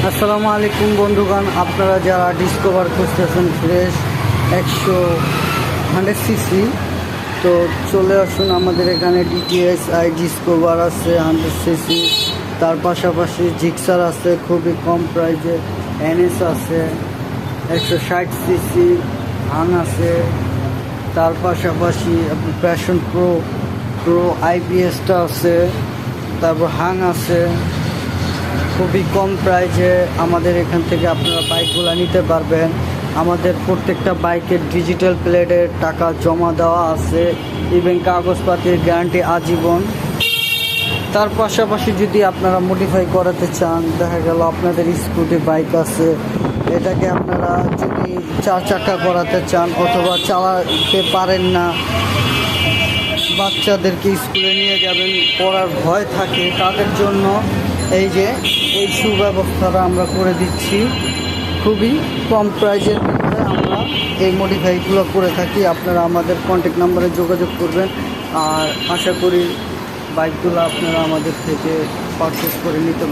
আসসালামু আলাইকুম বন্ধুগণ, আপনারা যারা ডিসকভার খুঁজতেছেন ফ্রেশ 100 সিসি, তো চলে আসুন আমাদের এখানে। DTSI ডিসকভার আছে 100 সিসি, তার পাশাপাশি জিক্সার আছে খুবই কম প্রাইজে, NS আছে 160 সিসি, হাং আছে, তার পাশাপাশি আপনার প্যাশন প্রো IPSটা আছে, তারপর হাং আছে। খুবই কম প্রাইজে আমাদের এখান থেকে আপনারা বাইকগুলো নিতে পারবেন। আমাদের প্রত্যেকটা বাইকের ডিজিটাল প্লেটের টাকা জমা দেওয়া আছে, ইভেন কাগজপাতির গ্যারান্টি আজীবন। তার পাশাপাশি যদি আপনারা মডিফাই করাতে চান, দেখা গেল আপনাদের স্কুটি বাইক আছে, এটাকে আপনারা যদি 4 চাকা করাতে চান অথবা চালাতে পারেন না, বাচ্চাদেরকে স্কুলে নিয়ে যাবেন, পড়ার ভয় থাকে, তাদের জন্য এই সুব্যবস্থাটা আমরা করে দিচ্ছি। খুবই কম প্রাইজের ভিতরে আমরা এই মডিফাইগুলো করে থাকি। আপনারা আমাদের কন্ট্যাক্ট নাম্বারে যোগাযোগ করবেন, আর আশা করি বাইকগুলো আপনারা আমাদের থেকে পারচেস করে নিতে পারবেন।